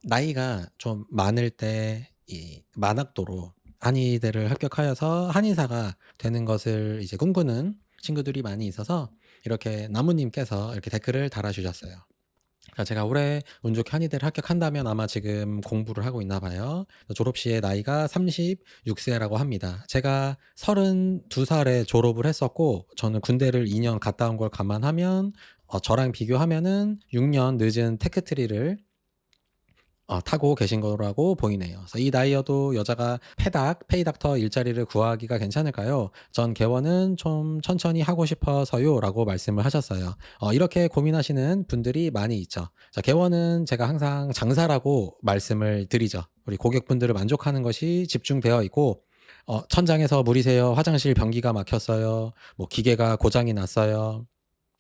나이가 좀 많을 때 이 만학도로 한의대를 합격하여서 한의사가 되는 것을 이제 꿈꾸는 친구들이 많이 있어서 이렇게 나무님께서 이렇게 댓글을 달아주셨어요. 제가 올해 운 좋게 한의대를 합격한다면 아마 지금 공부를 하고 있나 봐요. 졸업 시에 나이가 36세라고 합니다. 제가 32살에 졸업을 했었고 저는 군대를 2년 갔다 온 걸 감안하면 저랑 비교하면은 6년 늦은 테크트리를 타고 계신 거라고 보이네요. 그래서 이 나이여도 여자가 페이닥터 일자리를 구하기가 괜찮을까요? 전 개원은 좀 천천히 하고 싶어서요 라고 말씀을 하셨어요. 이렇게 고민하시는 분들이 많이 있죠. 자, 개원은 제가 항상 장사라고 말씀을 드리죠. 우리 고객분들을 만족하는 것이 집중되어 있고 천장에서 물이 새요, 화장실 변기가 막혔어요, 뭐 기계가 고장이 났어요,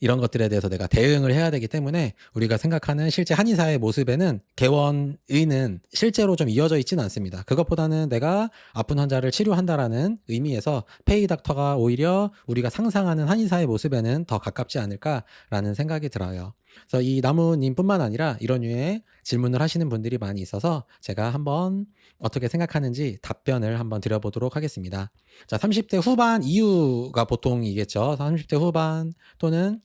이런 것들에 대해서 내가 대응을 해야 되기 때문에 우리가 생각하는 실제 한의사의 모습에는 개원의는 실제로 좀 이어져 있지는 않습니다. 그것보다는 내가 아픈 환자를 치료한다라는 의미에서 페이닥터가 오히려 우리가 상상하는 한의사의 모습에는 더 가깝지 않을까라는 생각이 들어요. 그래서 이 나무님뿐만 아니라 이런 류의 질문을 하시는 분들이 많이 있어서 제가 한번 어떻게 생각하는지 답변을 한번 드려보도록 하겠습니다. 자, 30대 후반 이후가 보통이겠죠. 30대 후반 또는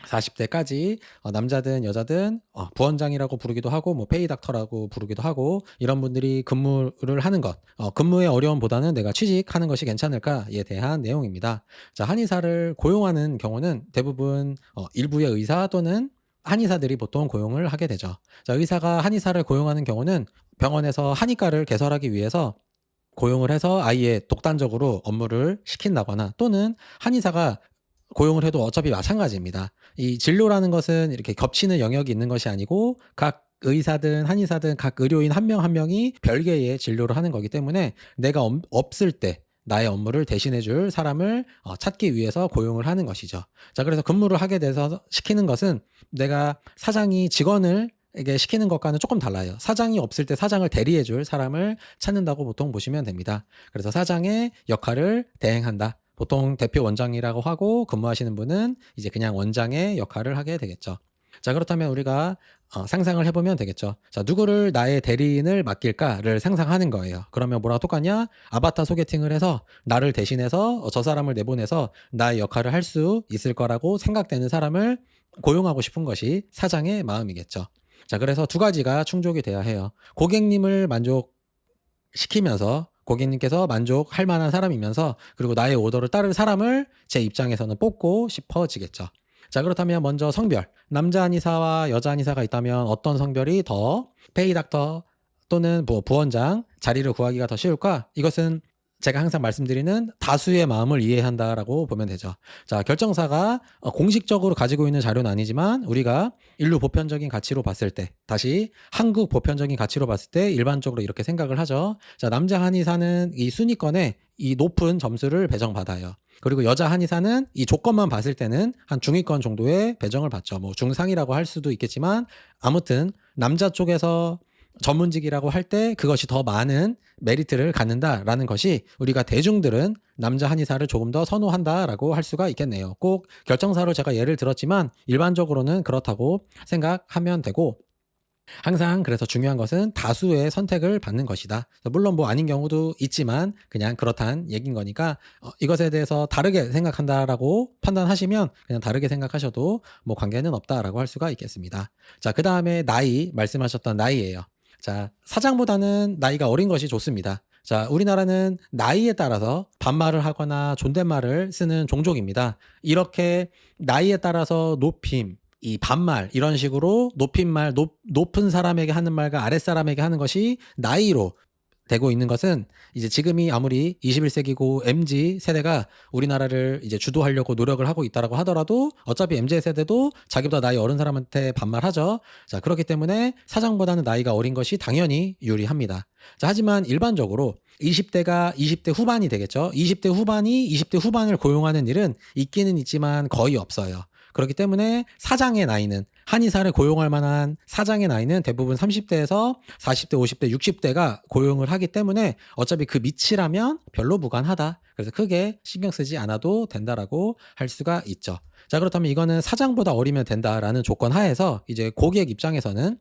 40대까지 남자든 여자든 부원장이라고 부르기도 하고 뭐 페이닥터라고 부르기도 하고 이런 분들이 근무를 하는 것, 근무의 어려움보다는 내가 취직하는 것이 괜찮을까에 대한 내용입니다. 자, 한의사를 고용하는 경우는 대부분 일부의 의사 또는 한의사들이 보통 고용을 하게 되죠. 자, 의사가 한의사를 고용하는 경우는 병원에서 한의과를 개설하기 위해서 고용을 해서 아예 독단적으로 업무를 시킨다거나 또는 한의사가 고용을 해도 어차피 마찬가지입니다. 이 진료라는 것은 이렇게 겹치는 영역이 있는 것이 아니고 각 의사든 한의사든 각 의료인 한 명 한 명이 별개의 진료를 하는 거기 때문에 내가 없을 때 나의 업무를 대신해 줄 사람을 찾기 위해서 고용을 하는 것이죠. 자, 그래서 근무를 하게 돼서 시키는 것은 내가 사장이 직원을 에게 시키는 것과는 조금 달라요. 사장이 없을 때 사장을 대리해 줄 사람을 찾는다고 보통 보시면 됩니다. 그래서 사장의 역할을 대행한다. 보통 대표 원장이라고 하고 근무하시는 분은 이제 그냥 원장의 역할을 하게 되겠죠. 자, 그렇다면 우리가 상상을 해보면 되겠죠. 자, 누구를 나의 대리인을 맡길까를 상상하는 거예요. 그러면 뭐랑 똑같냐? 아바타 소개팅을 해서 나를 대신해서 저 사람을 내보내서 나의 역할을 할 수 있을 거라고 생각되는 사람을 고용하고 싶은 것이 사장의 마음이겠죠. 자, 그래서 두 가지가 충족이 돼야 해요. 고객님을 만족시키면서 고객님께서 만족할 만한 사람이면서 그리고 나의 오더를 따를 사람을 제 입장에서는 뽑고 싶어지겠죠. 자, 그렇다면 먼저 성별. 남자 한의사와 여자 한의사가 있다면 어떤 성별이 더 페이닥터 또는 부원장 자리를 구하기가 더 쉬울까? 이것은 제가 항상 말씀드리는 다수의 마음을 이해한다라고 보면 되죠. 자, 결정사가 공식적으로 가지고 있는 자료는 아니지만 우리가 인류 보편적인 가치로 봤을 때, 다시 한국 보편적인 가치로 봤을 때 일반적으로 이렇게 생각을 하죠. 자, 남자 한의사는 이 순위권에 이 높은 점수를 배정받아요. 그리고 여자 한의사는 이 조건만 봤을 때는 한 중위권 정도의 배정을 받죠. 뭐 중상이라고 할 수도 있겠지만 아무튼 남자 쪽에서 전문직이라고 할 때 그것이 더 많은 메리트를 갖는다라는 것이 우리가 대중들은 남자 한의사를 조금 더 선호한다라고 할 수가 있겠네요. 꼭 결정사로 제가 예를 들었지만 일반적으로는 그렇다고 생각하면 되고, 항상 그래서 중요한 것은 다수의 선택을 받는 것이다. 물론 뭐 아닌 경우도 있지만 그냥 그렇단 얘기인 거니까 이것에 대해서 다르게 생각한다라고 판단하시면 그냥 다르게 생각하셔도 뭐 관계는 없다라고 할 수가 있겠습니다. 자, 그 다음에 나이, 말씀하셨던 나이예요. 자, 사장보다는 나이가 어린 것이 좋습니다. 자, 우리나라는 나이에 따라서 반말을 하거나 존댓말을 쓰는 종족입니다. 이렇게 나이에 따라서 높임, 이 반말 이런 식으로 높임말, 높은 사람에게 하는 말과 아랫사람에게 하는 것이 나이로 되고 있는 것은 이제 지금이 아무리 21세기고 MZ 세대가 우리나라를 이제 주도하려고 노력을 하고 있다라고 하더라도 어차피 MZ 세대도 자기보다 나이 어린 사람한테 반말하죠. 자, 그렇기 때문에 사장보다는 나이가 어린 것이 당연히 유리합니다. 자, 하지만 일반적으로 20대가 20대 후반이 되겠죠. 20대 후반이 20대 후반을 고용하는 일은 있기는 있지만 거의 없어요. 그렇기 때문에 사장의 나이는, 한의사를 고용할 만한 사장의 나이는 대부분 30대에서 40대, 50대, 60대가 고용을 하기 때문에 어차피 그 밑이라면 별로 무관하다. 그래서 크게 신경 쓰지 않아도 된다라고 할 수가 있죠. 자, 그렇다면 이거는 사장보다 어리면 된다라는 조건 하에서 이제 고객 입장에서는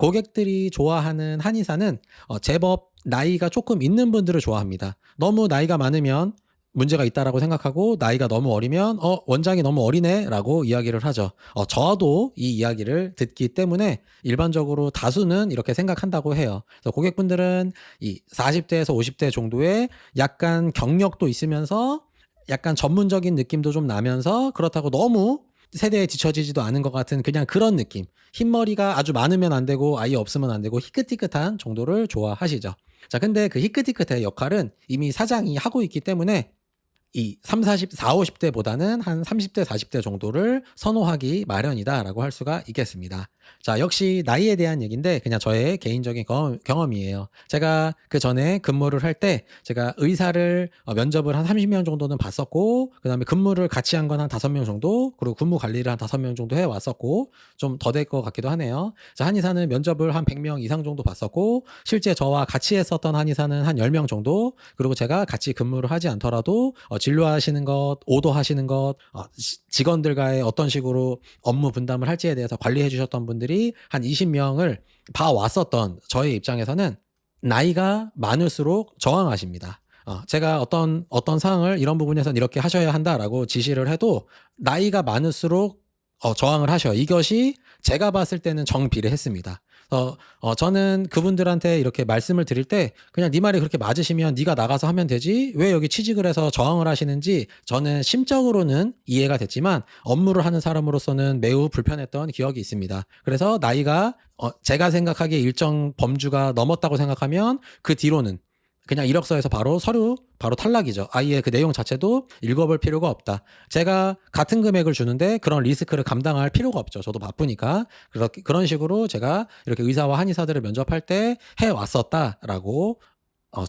고객들이 좋아하는 한의사는 제법 나이가 조금 있는 분들을 좋아합니다. 너무 나이가 많으면 문제가 있다라고 생각하고 나이가 너무 어리면 원장이 너무 어리네라고 이야기를 하죠. 저도 이 이야기를 듣기 때문에 일반적으로 다수는 이렇게 생각한다고 해요. 그래서 고객분들은 이 40대에서 50대 정도의 약간 경력도 있으면서 약간 전문적인 느낌도 좀 나면서 그렇다고 너무 세대에 뒤처지지도 않은 것 같은 그냥 그런 느낌. 흰머리가 아주 많으면 안 되고 아예 없으면 안 되고 희끗희끗한 정도를 좋아하시죠. 자, 근데 그 희끗희끗의 역할은 이미 사장이 하고 있기 때문에 이 30, 40, 50대보다는 한 30대, 40대 정도를 선호하기 마련이다라고 할 수가 있겠습니다. 자, 역시 나이에 대한 얘기인데 그냥 저의 개인적인 경험이에요. 제가 그 전에 근무를 할 때 제가 의사를 면접을 한 30명 정도는 봤었고 그다음에 근무를 같이 한 건 한 5명 정도 그리고 근무 관리를 한 5명 정도 해왔었고 좀 더 될 것 같기도 하네요. 자, 한의사는 면접을 한 100명 이상 정도 봤었고 실제 저와 같이 했었던 한의사는 한 10명 정도 그리고 제가 같이 근무를 하지 않더라도 진료하시는 것, 오도하시는 것, 직원들과의 어떤 식으로 업무 분담을 할지에 대해서 관리해 주셨던 분들이 한 20명을 봐왔었던 저의 입장에서는 나이가 많을수록 저항하십니다. 제가 어떤 사항을 이런 부분에서는 이렇게 하셔야 한다라고 지시를 해도 나이가 많을수록 저항을 하셔요. 이것이 제가 봤을 때는 정비례했습니다. 저는 그분들한테 이렇게 말씀을 드릴 때 그냥 네 말이 그렇게 맞으시면 네가 나가서 하면 되지 왜 여기 취직을 해서 저항을 하시는지 저는 심적으로는 이해가 됐지만 업무를 하는 사람으로서는 매우 불편했던 기억이 있습니다. 그래서 나이가 제가 생각하기에 일정 범주가 넘었다고 생각하면 그 뒤로는 그냥 이력서에서 바로 서류 바로 탈락이죠. 아예 그 내용 자체도 읽어볼 필요가 없다. 제가 같은 금액을 주는데 그런 리스크를 감당할 필요가 없죠. 저도 바쁘니까. 그런 식으로 제가 이렇게 의사와 한의사들을 면접할 때 해왔었다라고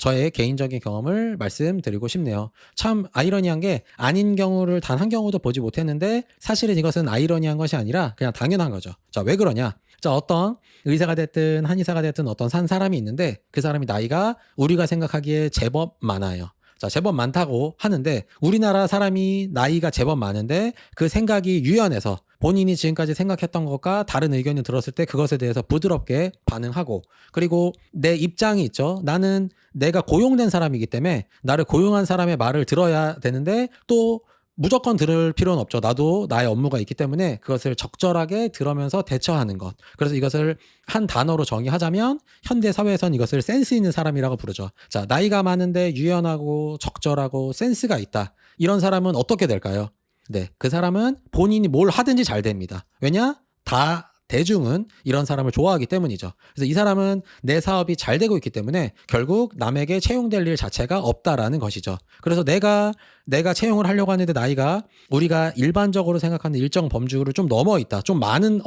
저의 개인적인 경험을 말씀드리고 싶네요. 참 아이러니한 게 아닌 경우를 단 한 경우도 보지 못했는데 사실은 이것은 아이러니한 것이 아니라 그냥 당연한 거죠. 자, 왜 그러냐? 자, 어떤 의사가 됐든 한의사가 됐든 어떤 산 사람이 있는데 그 사람이 나이가 우리가 생각하기에 제법 많아요. 자, 제법 많다고 하는데 우리나라 사람이 나이가 제법 많은데 그 생각이 유연해서 본인이 지금까지 생각했던 것과 다른 의견을 들었을 때 그것에 대해서 부드럽게 반응하고 그리고 내 입장이 있죠. 나는 내가 고용된 사람이기 때문에 나를 고용한 사람의 말을 들어야 되는데 또 무조건 들을 필요는 없죠. 나도 나의 업무가 있기 때문에 그것을 적절하게 들으면서 대처하는 것. 그래서 이것을 한 단어로 정의하자면 현대 사회에선 이것을 센스 있는 사람이라고 부르죠. 자, 나이가 많은데 유연하고 적절하고 센스가 있다. 이런 사람은 어떻게 될까요? 네, 그 사람은 본인이 뭘 하든지 잘 됩니다. 왜냐? 대중은 이런 사람을 좋아하기 때문이죠. 그래서 이 사람은 내 사업이 잘 되고 있기 때문에 결국 남에게 채용될 일 자체가 없다라는 것이죠. 그래서 내가 채용을 하려고 하는데 나이가 우리가 일반적으로 생각하는 일정 범주를 좀 넘어 있다. 좀 많은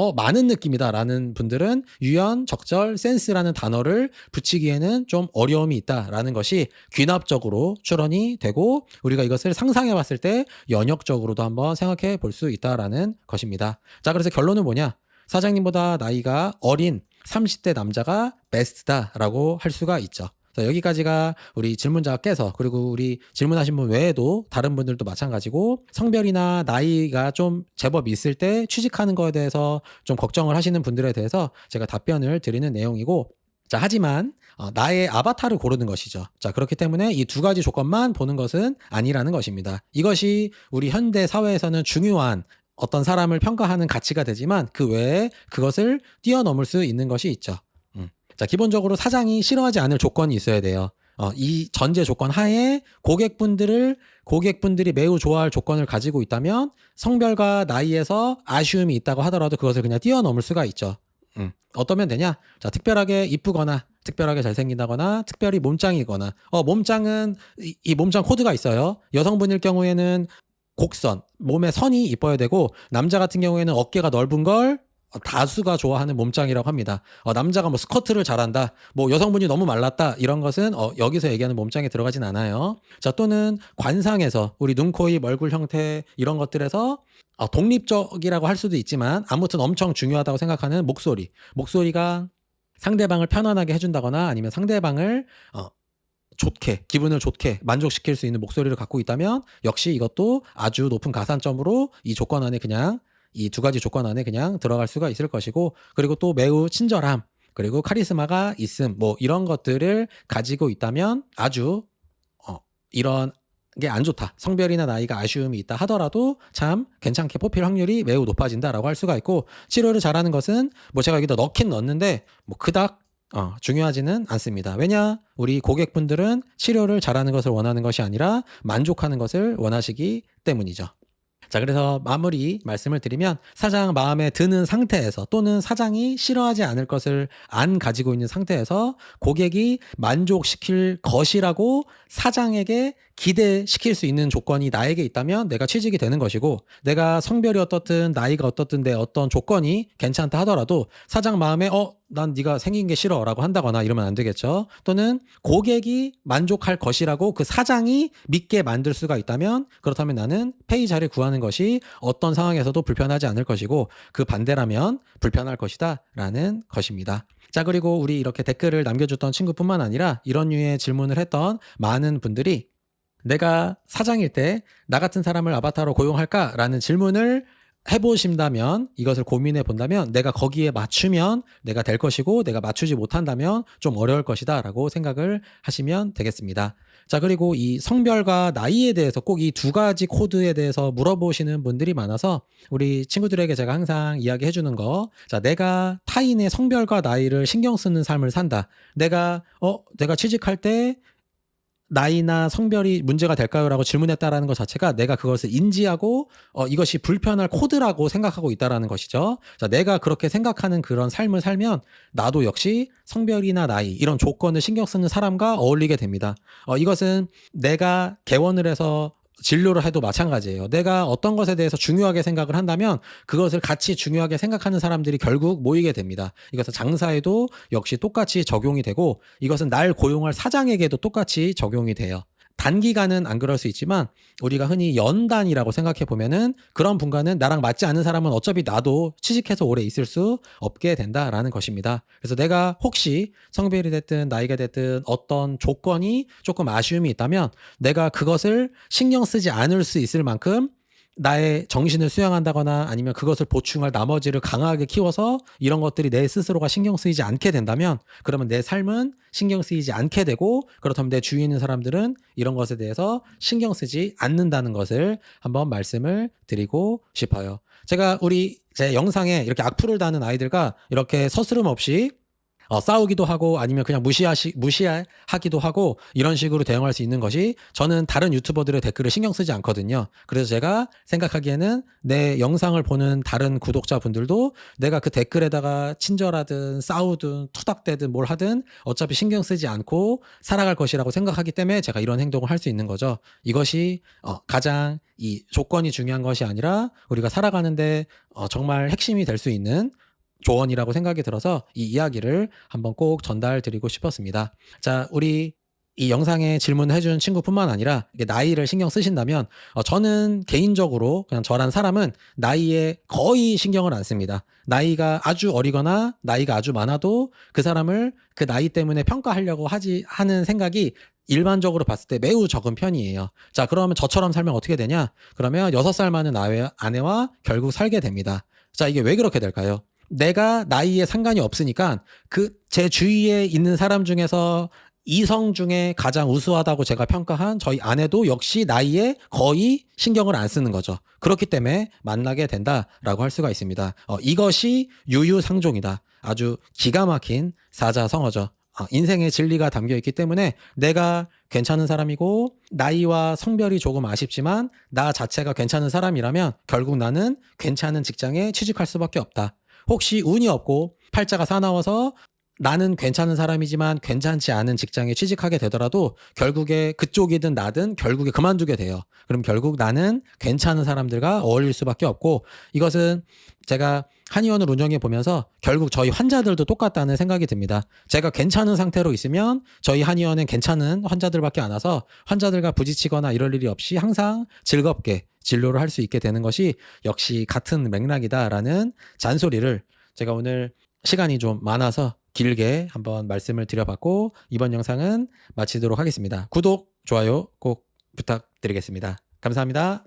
느낌이다라는 분들은 유연, 적절, 센스라는 단어를 붙이기에는 좀 어려움이 있다라는 것이 귀납적으로 추론이 되고 우리가 이것을 상상해 봤을 때 연역적으로도 한번 생각해 볼 수 있다라는 것입니다. 자, 그래서 결론은 뭐냐? 사장님보다 나이가 어린 30대 남자가 베스트다라고 할 수가 있죠. 자, 여기까지가 우리 질문자께서 그리고 우리 질문하신 분 외에도 다른 분들도 마찬가지고 성별이나 나이가 좀 제법 있을 때 취직하는 거에 대해서 좀 걱정을 하시는 분들에 대해서 제가 답변을 드리는 내용이고 자, 하지만 나의 아바타를 고르는 것이죠. 자, 그렇기 때문에 이 두 가지 조건만 보는 것은 아니라는 것입니다. 이것이 우리 현대 사회에서는 중요한 어떤 사람을 평가하는 가치가 되지만 그 외에 그것을 뛰어넘을 수 있는 것이 있죠. 자, 기본적으로 사장이 싫어하지 않을 조건이 있어야 돼요. 이 전제 조건 하에 고객분들이 매우 좋아할 조건을 가지고 있다면 성별과 나이에서 아쉬움이 있다고 하더라도 그것을 그냥 뛰어넘을 수가 있죠. 어떠면 되냐? 자, 특별하게 이쁘거나 특별하게 잘생긴다거나 특별히 몸짱이거나 몸짱은 이 몸짱 코드가 있어요. 여성분일 경우에는 곡선, 몸에 선이 이뻐야 되고 남자 같은 경우에는 어깨가 넓은 걸 다수가 좋아하는 몸짱이라고 합니다. 남자가 뭐 스쿼트를 잘한다, 뭐 여성분이 너무 말랐다 이런 것은 여기서 얘기하는 몸짱에 들어가진 않아요. 자, 또는 관상에서 우리 눈, 코, 입, 얼굴 형태 이런 것들에서 독립적이라고 할 수도 있지만 아무튼 엄청 중요하다고 생각하는 목소리가 상대방을 편안하게 해준다거나 아니면 상대방을 기분을 좋게 만족시킬 수 있는 목소리를 갖고 있다면 역시 이것도 아주 높은 가산점으로 이 두 가지 조건 안에 그냥 들어갈 수가 있을 것이고 그리고 또 매우 친절함 그리고 카리스마가 있음, 뭐 이런 것들을 가지고 있다면 아주 이런 게 안 좋다. 성별이나 나이가 아쉬움이 있다 하더라도 참 괜찮게 뽑힐 확률이 매우 높아진다라고 할 수가 있고, 치료를 잘하는 것은 뭐 제가 여기다 넣긴 넣었는데 뭐 그닥 중요하지는 않습니다. 왜냐? 우리 고객분들은 치료를 잘하는 것을 원하는 것이 아니라 만족하는 것을 원하시기 때문이죠. 자, 그래서 마무리 말씀을 드리면, 사장 마음에 드는 상태에서 또는 사장이 싫어하지 않을 것을 안 가지고 있는 상태에서 고객이 만족시킬 것이라고 사장에게 기대시킬 수 있는 조건이 나에게 있다면 내가 취직이 되는 것이고, 내가 성별이 어떻든 나이가 어떻든 내 어떤 조건이 괜찮다 하더라도 사장 마음에 난 네가 생긴 게 싫어 라고 한다거나 이러면 안 되겠죠. 또는 고객이 만족할 것이라고 그 사장이 믿게 만들 수가 있다면, 그렇다면 나는 페이 자리를 구하는 것이 어떤 상황에서도 불편하지 않을 것이고, 그 반대라면 불편할 것이다 라는 것입니다. 자, 그리고 우리 이렇게 댓글을 남겨줬던 친구뿐만 아니라 이런 류의 질문을 했던 많은 분들이 내가 사장일 때 나 같은 사람을 아바타로 고용할까라는 질문을 해보신다면, 이것을 고민해 본다면 내가 거기에 맞추면 내가 될 것이고, 내가 맞추지 못한다면 좀 어려울 것이다 라고 생각을 하시면 되겠습니다. 자, 그리고 이 성별과 나이에 대해서 꼭 이 두 가지 코드에 대해서 물어보시는 분들이 많아서 우리 친구들에게 제가 항상 이야기해 주는 거, 자, 내가 타인의 성별과 나이를 신경 쓰는 삶을 산다. 내가 취직할 때 나이나 성별이 문제가 될까요? 라고 질문했다라는 것 자체가 내가 그것을 인지하고 이것이 불편할 코드라고 생각하고 있다라는 것이죠. 자, 내가 그렇게 생각하는 그런 삶을 살면 나도 역시 성별이나 나이 이런 조건을 신경 쓰는 사람과 어울리게 됩니다. 이것은 내가 개원을 해서 진료를 해도 마찬가지예요. 내가 어떤 것에 대해서 중요하게 생각을 한다면 그것을 같이 중요하게 생각하는 사람들이 결국 모이게 됩니다. 이것은 장사에도 역시 똑같이 적용이 되고, 이것은 날 고용할 사장에게도 똑같이 적용이 돼요. 단기간은 안 그럴 수 있지만 우리가 흔히 연단이라고 생각해 보면은 그런 분과는 나랑 맞지 않는 사람은 어차피 나도 취직해서 오래 있을 수 없게 된다라는 것입니다. 그래서 내가 혹시 성별이 됐든 나이가 됐든 어떤 조건이 조금 아쉬움이 있다면 내가 그것을 신경 쓰지 않을 수 있을 만큼 나의 정신을 수양한다거나 아니면 그것을 보충할 나머지를 강하게 키워서 이런 것들이 내 스스로가 신경 쓰이지 않게 된다면, 그러면 내 삶은 신경 쓰이지 않게 되고, 그렇다면 내 주위에 있는 사람들은 이런 것에 대해서 신경 쓰지 않는다는 것을 한번 말씀을 드리고 싶어요. 제가 제 영상에 이렇게 악플을 다는 아이들과 이렇게 서스름 없이 싸우기도 하고 아니면 그냥 무시하기도 하고 이런 식으로 대응할 수 있는 것이, 저는 다른 유튜버들의 댓글을 신경 쓰지 않거든요. 그래서 제가 생각하기에는 내 영상을 보는 다른 구독자분들도 내가 그 댓글에다가 친절하든 싸우든 투닥대든 뭘 하든 어차피 신경 쓰지 않고 살아갈 것이라고 생각하기 때문에 제가 이런 행동을 할 수 있는 거죠. 이것이 가장 이 조건이 중요한 것이 아니라 우리가 살아가는데 정말 핵심이 될 수 있는 조언이라고 생각이 들어서 이 이야기를 한번 꼭 전달드리고 싶었습니다. 자, 우리 이 영상에 질문해준 친구뿐만 아니라 나이를 신경 쓰신다면, 저는 개인적으로 그냥 저란 사람은 나이에 거의 신경을 안 씁니다. 나이가 아주 어리거나 나이가 아주 많아도 그 사람을 그 나이 때문에 평가하려고 하는 생각이 일반적으로 봤을 때 매우 적은 편이에요. 자, 그러면 저처럼 살면 어떻게 되냐? 그러면 6살 많은 아내와 결국 살게 됩니다. 자, 이게 왜 그렇게 될까요? 내가 나이에 상관이 없으니까 제 주위에 있는 사람 중에서 이성 중에 가장 우수하다고 제가 평가한 저희 아내도 역시 나이에 거의 신경을 안 쓰는 거죠. 그렇기 때문에 만나게 된다라고 할 수가 있습니다. 이것이 유유상종이다. 아주 기가 막힌 사자성어죠. 인생의 진리가 담겨 있기 때문에 내가 괜찮은 사람이고 나이와 성별이 조금 아쉽지만 나 자체가 괜찮은 사람이라면 결국 나는 괜찮은 직장에 취직할 수밖에 없다. 혹시 운이 없고 팔자가 사나워서 나는 괜찮은 사람이지만 괜찮지 않은 직장에 취직하게 되더라도 결국에 그쪽이든 나든 결국에 그만두게 돼요. 그럼 결국 나는 괜찮은 사람들과 어울릴 수밖에 없고, 이것은 제가 한의원을 운영해 보면서 결국 저희 환자들도 똑같다는 생각이 듭니다. 제가 괜찮은 상태로 있으면 저희 한의원은 괜찮은 환자들밖에 안 와서 환자들과 부딪히거나 이럴 일이 없이 항상 즐겁게 진료를 할 수 있게 되는 것이 역시 같은 맥락이다라는 잔소리를 제가 오늘 시간이 좀 많아서 길게 한번 말씀을 드려봤고, 이번 영상은 마치도록 하겠습니다. 구독, 좋아요 꼭 부탁드리겠습니다. 감사합니다.